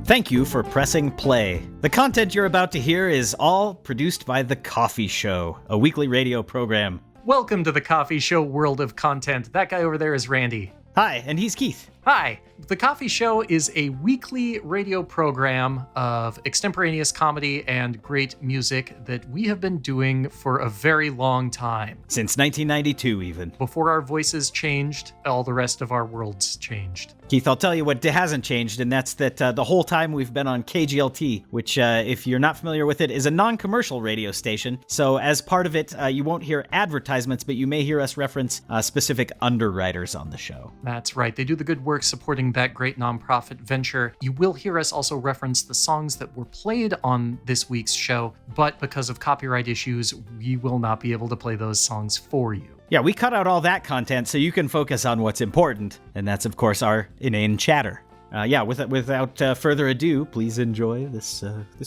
Thank you for pressing play. The content you're about to hear is all produced by The Coffee Show, a weekly radio program. Welcome to The Coffee Show world of content. That guy over there is Randy. Hi, and he's Keith. Hi. The Coffee Show is a weekly radio program of extemporaneous comedy and great music that we have been doing for a very long time. Since 1992, even. Before our voices changed, all the rest of our worlds changed. Keith, I'll tell you what hasn't changed, and that's that the whole time we've been on KGLT, which, if you're not familiar with it, is a non-commercial radio station. So as part of it, you won't hear advertisements, but you may hear us reference specific underwriters on the show. That's right. They do the good work supporting that great nonprofit venture. You will hear us also reference the songs that were played on this week's show, but because of copyright issues, we will not be able to play those songs for you. Yeah, we cut out all that content so you can focus on what's important, and that's, of course, our inane chatter. Without further ado, please enjoy this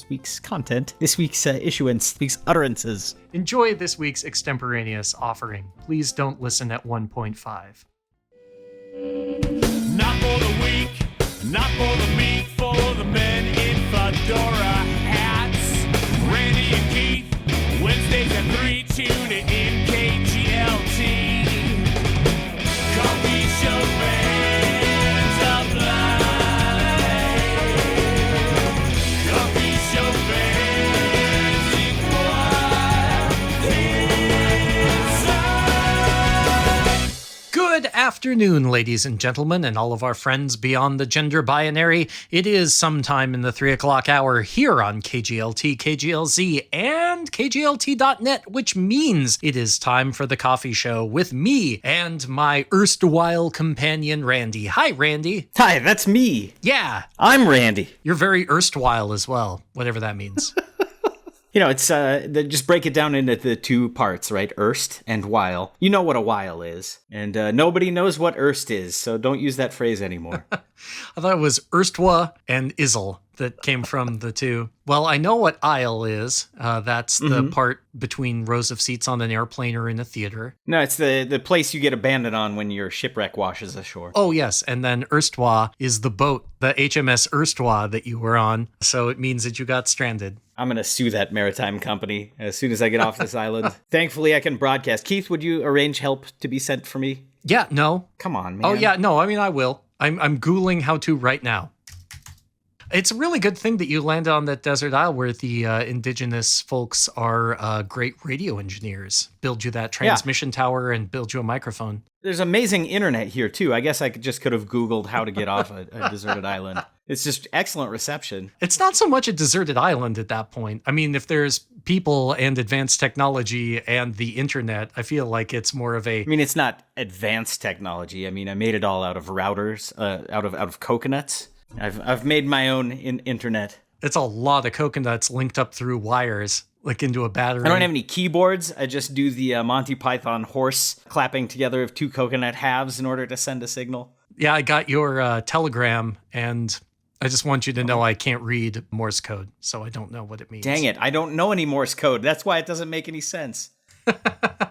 week's content, this week's issuance, these utterances. Enjoy this week's extemporaneous offering. Please don't listen at 1.5. Not for the weak, not for the meek, for the men in fedora hats. Randy and Keith, Wednesdays at 3, tune it in KGLT. Coffee show fans apply. Coffee show fans inside. Good afternoon, ladies and gentlemen, and all of our friends beyond the gender binary. It is sometime in the 3 o'clock hour here on KGLT, KGLZ, and KGLT.net, which means it is time for The Coffee Show with me and my erstwhile companion, Randy. Hi, Randy. Hi, that's me. Yeah. I'm Randy. You're very erstwhile as well, whatever that means. You know, it's just break it down into the two parts, right? Erst and while. You know what a while is. And nobody knows what erst is, so don't use that phrase anymore. I thought it was erstwa and isle that came from the two. Well, I know what aisle is. That's the part between rows of seats on an airplane or in a theater. No, it's the place you get abandoned on when your shipwreck washes ashore. Oh, yes. And then erstwa is the boat, the HMS Erstwa that you were on. So it means that you got stranded. I'm going to sue that maritime company as soon as I get off this island. Thankfully, I can broadcast. Keith, would you arrange help to be sent for me? Yeah, no. Come on, man. Oh, yeah, no. I mean, I will. I'm Googling how to right now. It's a really good thing that you landed on that desert isle where the indigenous folks are great radio engineers. Build you that transmission tower and build you a microphone. There's amazing internet here, too. I guess I could have Googled how to get off a deserted island. It's just excellent reception. It's not so much a deserted island at that point. I mean, if there's people and advanced technology and the internet, I feel like it's more of a... I mean, it's not advanced technology. I mean, I made it all out of routers, out of coconuts. I've made my own internet. It's a lot of coconuts linked up through wires, like into a battery. I don't have any keyboards. I just do the Monty Python horse clapping together of two coconut halves in order to send a signal. Yeah, I got your telegram, and I just want you to know I can't read Morse code, so I don't know what it means. Dang it, I don't know any Morse code. That's why it doesn't make any sense.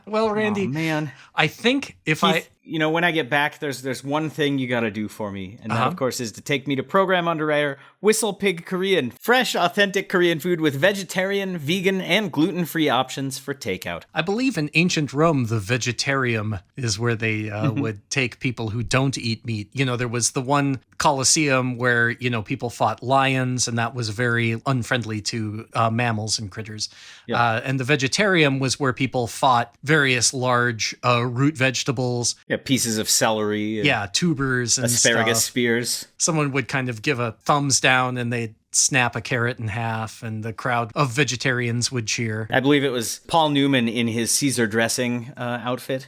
Well, Randy, man. I think Keith, when I get back, there's one thing you got to do for me, and that, of course, is to take me to Program Underwriter Whistle Pig Korean. Fresh, authentic Korean food with vegetarian, vegan, and gluten-free options for takeout. I believe in ancient Rome, the Vegetarium is where they would take people who don't eat meat. You know, there was the one Colosseum where, people fought lions, and that was very unfriendly to mammals and critters. Yeah. And the Vegetarium was where people fought various large root vegetables. Yeah, pieces of celery. Yeah, tubers and asparagus stuff. spears. Someone would kind of give a thumbs down and they'd snap a carrot in half, and the crowd of vegetarians would cheer. I believe it was Paul Newman in his Caesar dressing outfit.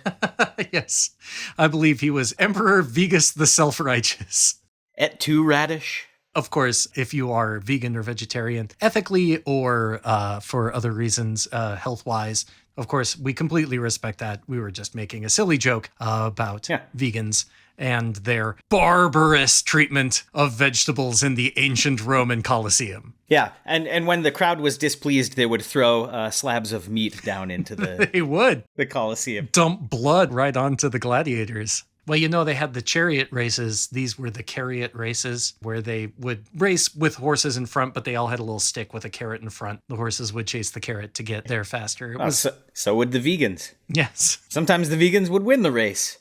Yes, I believe he was Emperor Vegas the Self-Righteous. Et tu, radish? Of course, if you are vegan or vegetarian, ethically or for other reasons, health-wise, of course, we completely respect that. We were just making a silly joke about vegans and their barbarous treatment of vegetables in the ancient Roman Colosseum. Yeah, and when the crowd was displeased, they would throw slabs of meat down into the They would. the Colosseum. Dump blood right onto the gladiators. Well, they had the chariot races. These were the chariot races where they would race with horses in front, but they all had a little stick with a carrot in front. The horses would chase the carrot to get there faster. It was so would the vegans. Yes. Sometimes the vegans would win the race.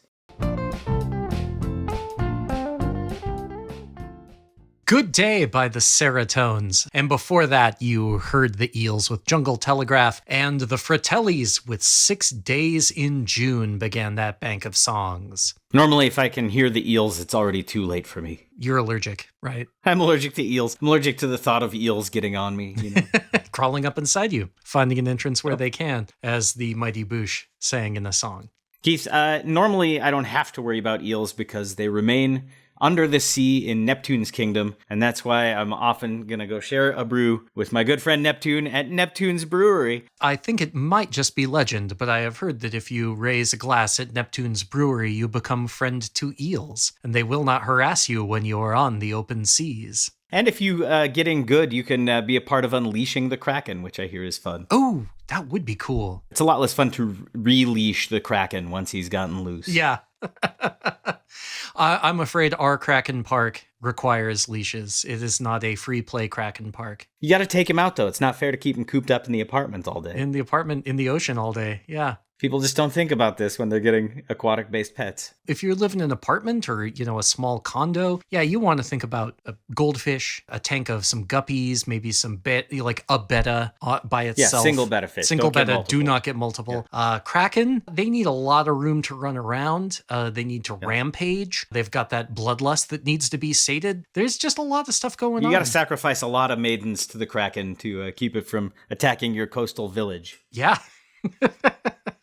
Good Day by the Serotones. And before that, you heard the Eels with Jungle Telegraph, and the Fratellis with 6 Days in June began that bank of songs. Normally, if I can hear the eels, it's already too late for me. You're allergic, right? I'm allergic to eels. I'm allergic to the thought of eels getting on me. Crawling up inside you, finding an entrance where they can, as the Mighty Boosh sang in the song. Keith, normally I don't have to worry about eels because they remain under the sea in Neptune's kingdom, and that's why I'm often going to go share a brew with my good friend Neptune at Neptune's Brewery. I think it might just be legend, but I have heard that if you raise a glass at Neptune's Brewery, you become friend to eels, and they will not harass you when you are on the open seas. And if you get in good, you can be a part of unleashing the Kraken, which I hear is fun. Oh, that would be cool. It's a lot less fun to releash the Kraken once he's gotten loose. Yeah. I'm afraid our Kraken Park requires leashes. It is not a free play Kraken Park. You got to take him out, though. It's not fair to keep him cooped up in the apartment all day. In the apartment, in the ocean all day. Yeah. People just don't think about this when they're getting aquatic-based pets. If you're living in an apartment or, a small condo, yeah, you want to think about a goldfish, a tank of some guppies, maybe some like a betta by itself. Yeah, single betta fish. Single betta, do not get multiple. Yeah. Kraken, they need a lot of room to run around. They need to rampage. They've got that bloodlust that needs to be sated. There's just a lot of stuff going on. You got to sacrifice a lot of maidens to the Kraken to keep it from attacking your coastal village. Yeah.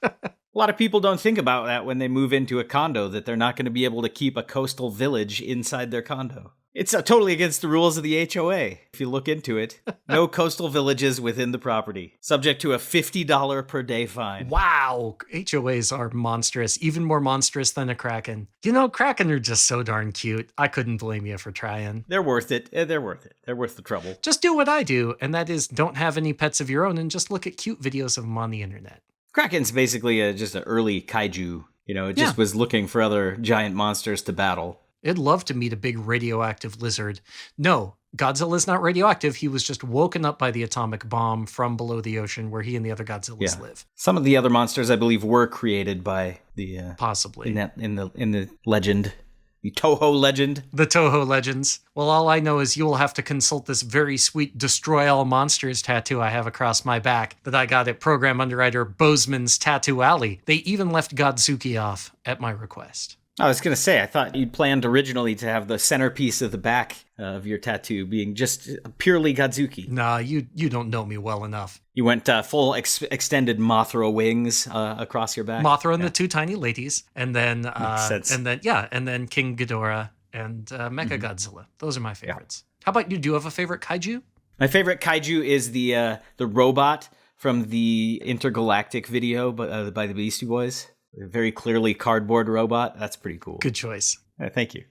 A lot of people don't think about that when they move into a condo, that they're not going to be able to keep a coastal village inside their condo. It's totally against the rules of the HOA. If you look into it, no coastal villages within the property, subject to a $50 per day fine. Wow. HOAs are monstrous, even more monstrous than a Kraken. Kraken are just so darn cute. I couldn't blame you for trying. They're worth it. They're worth it. They're worth the trouble. Just do what I do, and that is don't have any pets of your own and just look at cute videos of them on the internet. Kraken's basically just an early kaiju. It just was looking for other giant monsters to battle. I'd love to meet a big radioactive lizard. No, Godzilla's not radioactive. He was just woken up by the atomic bomb from below the ocean where he and the other Godzillas live. Some of the other monsters, I believe, were created by the possibly in the legend. The Toho legend. The Toho legends. Well, all I know is you will have to consult this very sweet Destroy All Monsters tattoo I have across my back that I got at program underwriter Bozeman's Tattoo Alley. They even left Godzuki off at my request. I was going to say, I thought you'd planned originally to have the centerpiece of the back of your tattoo being just purely Godzuki. Nah, you don't know me well enough. You went full extended Mothra wings across your back. Mothra and the two tiny ladies, and then and then King Ghidorah and Mecha Godzilla. Those are my favorites. Yeah. How about you? Do you have a favorite kaiju? My favorite kaiju is the robot from the Intergalactic video by the Beastie Boys. A very clearly cardboard robot. That's pretty cool. Good choice. Thank you.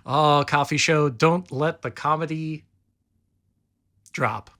Oh, coffee show. Don't let the comedy drop.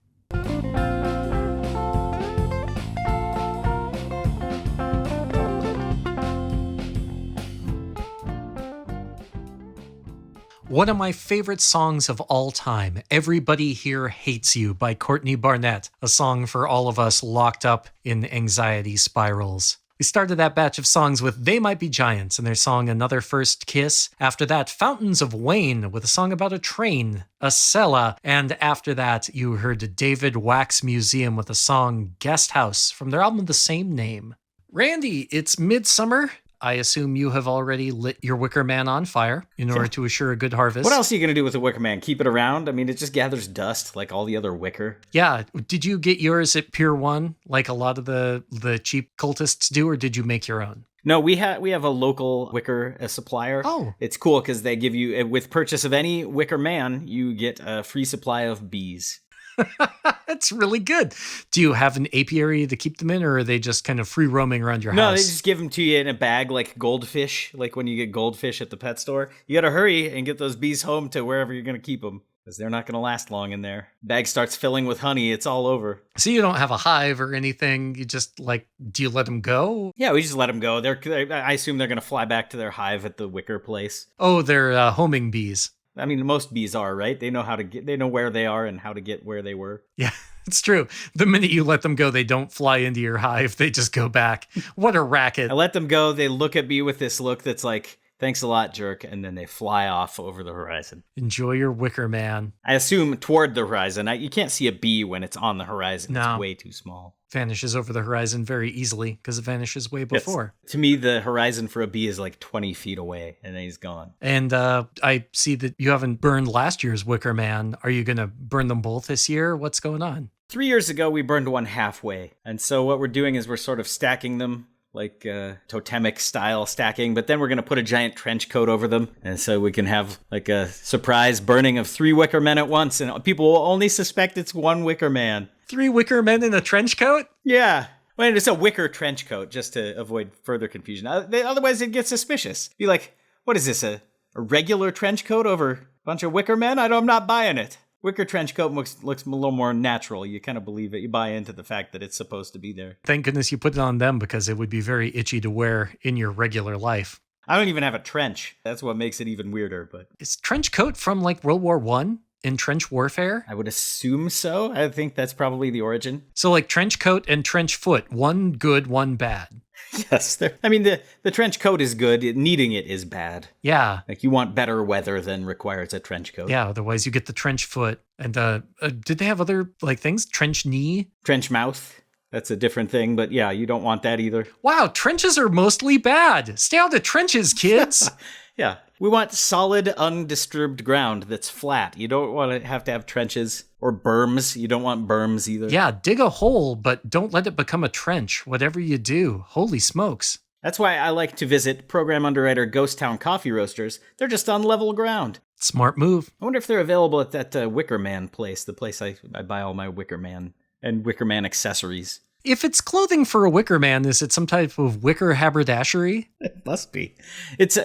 One of my favorite songs of all time, Everybody Here Hates You by Courtney Barnett, a song for all of us locked up in anxiety spirals. We started that batch of songs with They Might Be Giants and their song Another First Kiss. After that, Fountains of Wayne with a song about a train, a Acela. And after that, you heard David Wax Museum with a song Guest House from their album of the same name. Randy, it's midsummer. I assume you have already lit your Wicker Man on fire in order to assure a good harvest. What else are you going to do with a Wicker Man? Keep it around? I mean, it just gathers dust like all the other wicker. Yeah. Did you get yours at Pier 1 like a lot of the cheap cultists do, or did you make your own? No, we have a local wicker supplier. Oh. It's cool because they give you, with purchase of any Wicker Man, you get a free supply of bees. That's really good. Do you have an apiary to keep them in, or are they just kind of free roaming around your house? No, they just give them to you in a bag like goldfish, like when you get goldfish at the pet store. You got to hurry and get those bees home to wherever you're going to keep them. because they're not going to last long in there. Bag starts filling with honey, it's all over. So you don't have a hive or anything. You just do you let them go? Yeah, we just let them go. I assume they're going to fly back to their hive at the Wicker place. Oh, they're homing bees. I mean, most bees are, right? They know they know where they are and how to get where they were. Yeah, it's true. The minute you let them go, they don't fly into your hive. They just go back. What a racket. I let them go. They look at me with this look that's like, thanks a lot, jerk. And then they fly off over the horizon. Enjoy your Wicker Man. I assume toward the horizon. You can't see a bee when it's on the horizon. No. It's way too small. Vanishes over the horizon very easily because it vanishes way before. To me, the horizon for a bee is like 20 feet away, and then he's gone. And I see that you haven't burned last year's Wicker Man. Are you going to burn them both this year? What's going on? 3 years ago, we burned one halfway. And so what we're doing is we're sort of stacking them, like totemic style stacking, but then we're going to put a giant trench coat over them. And so we can have like a surprise burning of 3 Wicker Men at once, and people will only suspect it's one Wicker Man. 3 Wicker Men in a trench coat? Yeah. Well, it's a wicker trench coat, just to avoid further confusion. Otherwise, it'd get suspicious. Be like, what is this, a regular trench coat over a bunch of wicker men? I'm not buying it. Wicker trench coat looks a little more natural. You kind of believe it. You buy into the fact that it's supposed to be there. Thank goodness you put it on them, because it would be very itchy to wear in your regular life. I don't even have a trench. That's what makes it even weirder. But is trench coat from like World War I? In trench warfare? I would assume so. I think that's probably the origin. So like trench coat and trench foot, one good, one bad. Yes. I mean, the trench coat is good. Needing it is bad. Yeah. Like you want better weather than requires a trench coat. Yeah, otherwise you get the trench foot. And did they have other like things? Trench knee? Trench mouth. That's a different thing, but yeah, you don't want that either. Wow, trenches are mostly bad. Stay out of trenches, kids. Yeah. We want solid, undisturbed ground that's flat. You don't want to have trenches or berms. You don't want berms either. Yeah, dig a hole, but don't let it become a trench, whatever you do. Holy smokes. That's why I like to visit program underwriter Ghost Town Coffee Roasters. They're just on level ground. Smart move. I wonder if they're available at that Wicker Man place, the place I buy all my Wicker Man and Wicker Man accessories. If it's clothing for a Wicker Man, is it some type of wicker haberdashery? It must be.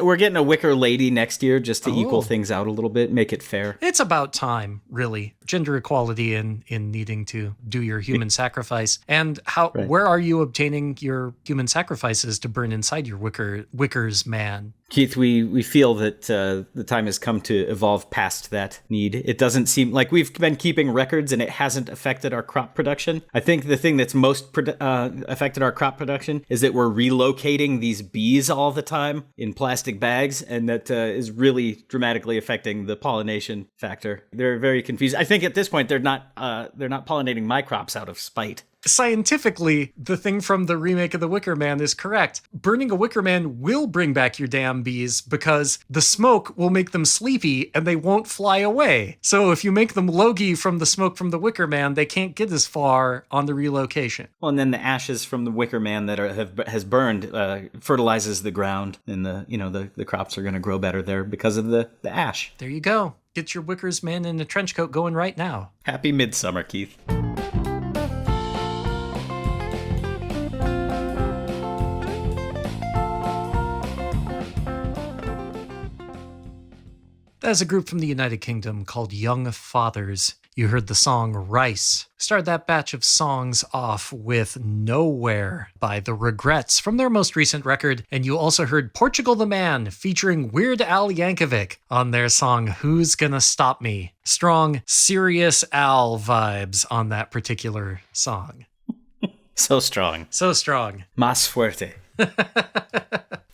We're getting a wicker lady next year just to equal things out a little bit, make it fair. It's about time, really. Gender equality in needing to do your human sacrifice. And where are you obtaining your human sacrifices to burn inside your Wicker's man? Keith, we feel that the time has come to evolve past that need. It doesn't seem like we've been keeping records and it hasn't affected our crop production. I think the thing that's most affected our crop production is that we're relocating these bees all the time in plastic bags, and that is really dramatically affecting the pollination factor. They're very confused. I think at this point they're not pollinating my crops out of spite. Scientifically, the thing from the remake of the Wicker Man is correct. Burning a Wicker Man will bring back your damn bees because the smoke will make them sleepy and they won't fly away. So if you make them logy from the smoke from the Wicker Man, they can't get as far on the relocation. Well, and then the ashes from the Wicker Man that has burned fertilizes the ground, and the crops are going to grow better there because of the ash. There you go. Get your Wicker's Man in a trench coat going right now. Happy midsummer, Keith. That's a group from the United Kingdom called Young Fathers. You heard the song Rice. Started that batch of songs off with Nowhere by The Regrets from their most recent record, and you also heard Portugal the Man featuring Weird Al Yankovic on their song Who's Gonna Stop Me? Strong Serious Al vibes on that particular song. So strong. So strong. Más fuerte.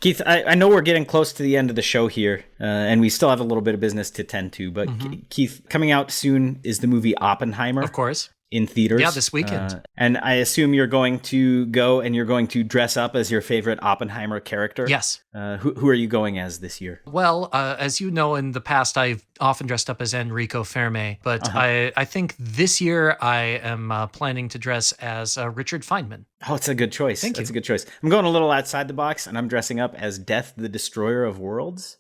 Keith, I know we're getting close to the end of the show here, and we still have a little bit of business to tend to, but Keith, coming out soon is the movie Oppenheimer. Of course. In theaters. Yeah, this weekend. And I assume you're going to go and you're going to dress up as your favorite Oppenheimer character? Yes. Who are you going as this year? Well, as you know, in the past, I've often dressed up as Enrico Fermi, but I think this year I am planning to dress as Richard Feynman. Oh, it's a good choice. Thank you. That's a good choice. I'm going a little outside the box, and I'm dressing up as Death, the Destroyer of Worlds.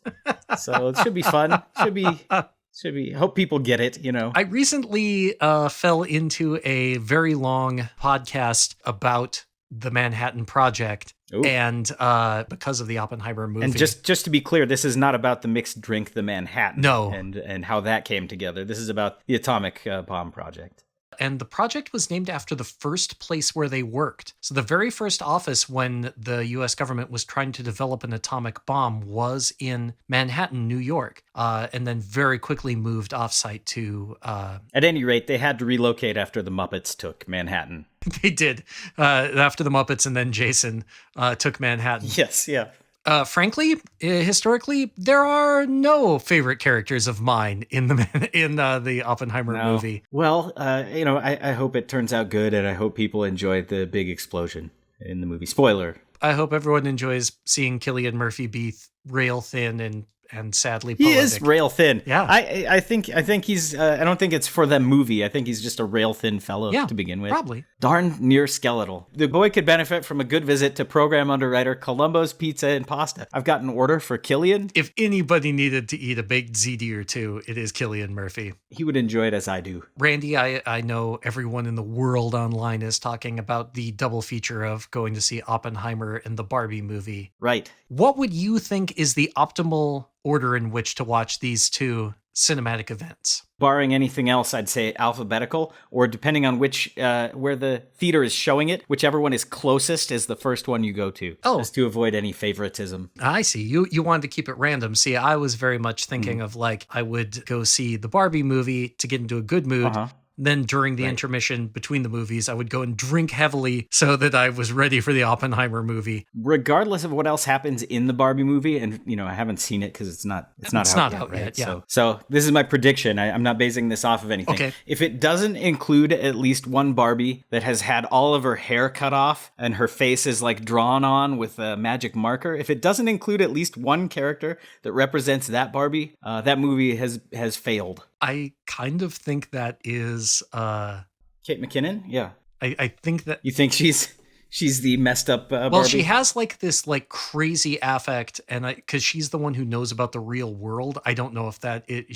So it should be fun. Should be. Hope people get it, I recently fell into a very long podcast about the Manhattan Project. Ooh. And because of the Oppenheimer movie. And just to be clear, this is not about the mixed drink, the Manhattan. No. And how that came together. This is about the atomic bomb project. And the project was named after the first place where they worked. So the very first office when the U.S. government was trying to develop an atomic bomb was in Manhattan, New York, and then very quickly moved offsite to... At any rate, they had to relocate after the Muppets took Manhattan. They did. After the Muppets and then Jason took Manhattan. Yes, yeah. Frankly, historically, there are no favorite characters of mine in the Oppenheimer movie. Well, I hope it turns out good, and I hope people enjoy the big explosion in the movie. Spoiler. I hope everyone enjoys seeing Cillian Murphy be rail thin and sadly poetic. He is rail thin. Yeah. I think he's, I don't think it's for the movie. I think he's just a rail thin fellow to begin with. Probably. Darn near skeletal. The boy could benefit from a good visit to program underwriter Columbo's Pizza and Pasta. I've got an order for Cillian. If anybody needed to eat a baked ziti or two, it is Cillian Murphy. He would enjoy it as I do. Randy, I know everyone in the world online is talking about the double feature of going to see Oppenheimer and the Barbie movie. Right. What would you think is the optimal order in which to watch these two cinematic events? Barring anything else, I'd say alphabetical, or depending on which where the theater is showing it, whichever one is closest is the first one you go to. Oh. Just to avoid any favoritism. I see. You wanted to keep it random. See, I was very much thinking of I would go see the Barbie movie to get into a good mood. Uh-huh. Then during the intermission between the movies, I would go and drink heavily so that I was ready for the Oppenheimer movie. Regardless of what else happens in the Barbie movie, and I haven't seen it because it's not out yet. Yeah. So this is my prediction. I'm not basing this off of anything. Okay. If it doesn't include at least one Barbie that has had all of her hair cut off and her face is drawn on with a magic marker, if it doesn't include at least one character that represents that Barbie, that movie has failed. I kind of think that is Kate McKinnon? Yeah. I think that You think she's the messed up Barbie? well, she has this crazy affect, and because she's the one who knows about the real world. I don't know if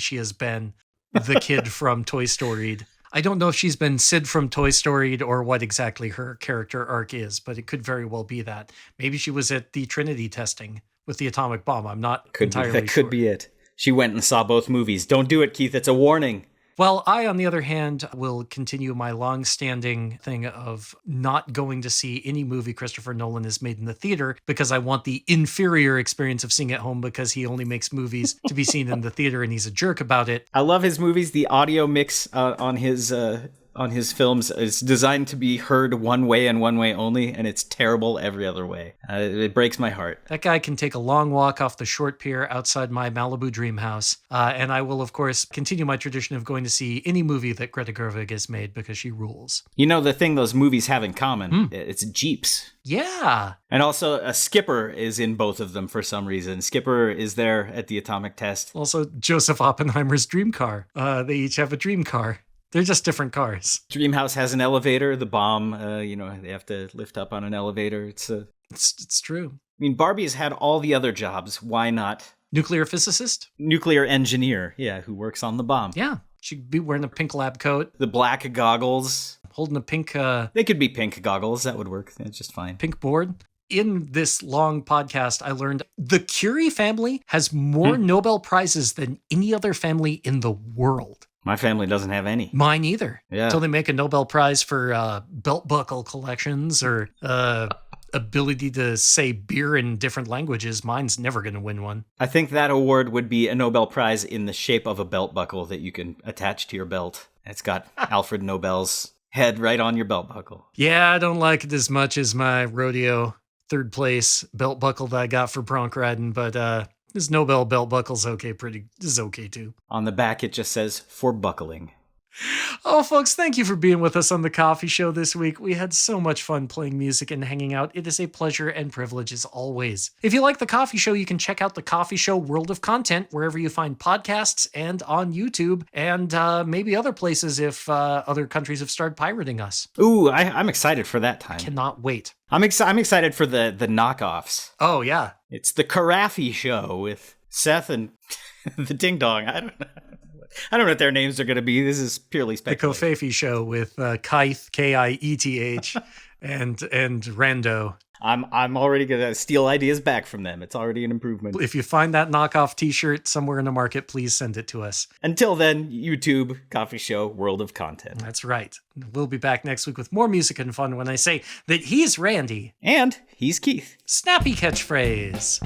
she has been the kid from Toy Story. I don't know if she's been Sid from Toy Story or what exactly her character arc is, but it could very well be that. Maybe she was at the Trinity testing with the atomic bomb. I'm not entirely sure. That could be it. She went and saw both movies. Don't do it, Keith. It's a warning. Well, I, on the other hand, will continue my long-standing thing of not going to see any movie Christopher Nolan has made in the theater because I want the inferior experience of seeing it at home because he only makes movies to be seen in the theater and he's a jerk about it. I love his movies. The audio mix on his films is designed to be heard one way and one way only, and it's terrible every other way. It breaks my heart. That guy can take a long walk off the short pier outside my Malibu dream house, and I will, of course, continue my tradition of going to see any movie that Greta Gerwig has made because she rules. The thing those movies have in common, it's Jeeps. Yeah. And also, a Skipper is in both of them for some reason. Skipper is there at the atomic test. Also, Joseph Oppenheimer's dream car. They each have a dream car. They're just different cars. Dreamhouse has an elevator. The bomb, they have to lift up on an elevator. It's true. Barbie has had all the other jobs. Why not? Nuclear physicist? Nuclear engineer, yeah, who works on the bomb. Yeah, she'd be wearing a pink lab coat. The black goggles. Holding a pink... They could be pink goggles. That would work. That's just fine. Pink board. In this long podcast, I learned the Curie family has more Nobel Prizes than any other family in the world. My family doesn't have any. Mine either. Yeah. Until they make a Nobel Prize for belt buckle collections or ability to say beer in different languages. Mine's never going to win one. I think that award would be a Nobel Prize in the shape of a belt buckle that you can attach to your belt. It's got Alfred Nobel's head right on your belt buckle. Yeah, I don't like it as much as my rodeo third place belt buckle that I got for bronc riding, but this Nobel belt buckle's okay too. On the back, it just says, for buckling. Oh, folks, thank you for being with us on The Coffee Show this week. We had so much fun playing music and hanging out. It is a pleasure and privilege as always. If you like The Coffee Show, you can check out The Coffee Show World of Content wherever you find podcasts and on YouTube and maybe other places if other countries have started pirating us. Ooh, I'm excited for that time. Cannot wait. I'm excited for the knockoffs. Oh, yeah. It's The Carafe Show with Seth and the Ding Dong. I don't know what their names are going to be. This is purely The speculative. Covfefe Show with Kieth, Kieth, and Rando. I'm already gonna steal ideas back from them. It's already an improvement. If you find that knockoff t-shirt somewhere in the market, please send it to us. Until then, YouTube, Coffee Show, World of Content. That's right. We'll be back next week with more music and fun when I say that he's Randy. And he's Keith. Snappy catchphrase.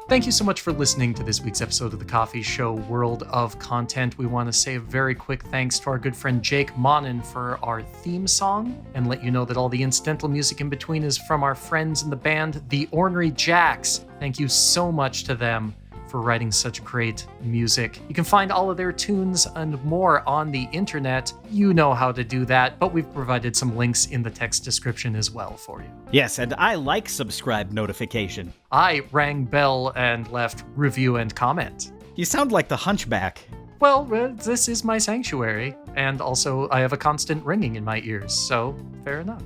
Thank you so much for listening to this week's episode of the Coffee Show World of Content. We want to say a very quick thanks to our good friend Jake Monin for our theme song, and let you know that all the incidental music in between is from our friends in the band The Ornery Jacks. Thank you so much to them for writing such great music. You can find all of their tunes and more on the internet. You know how to do that, but we've provided some links in the text description as well for you. Yes, and I like subscribe notification. I rang bell and left review and comment. You sound like the Hunchback. Well, this is my sanctuary, and also I have a constant ringing in my ears, so fair enough.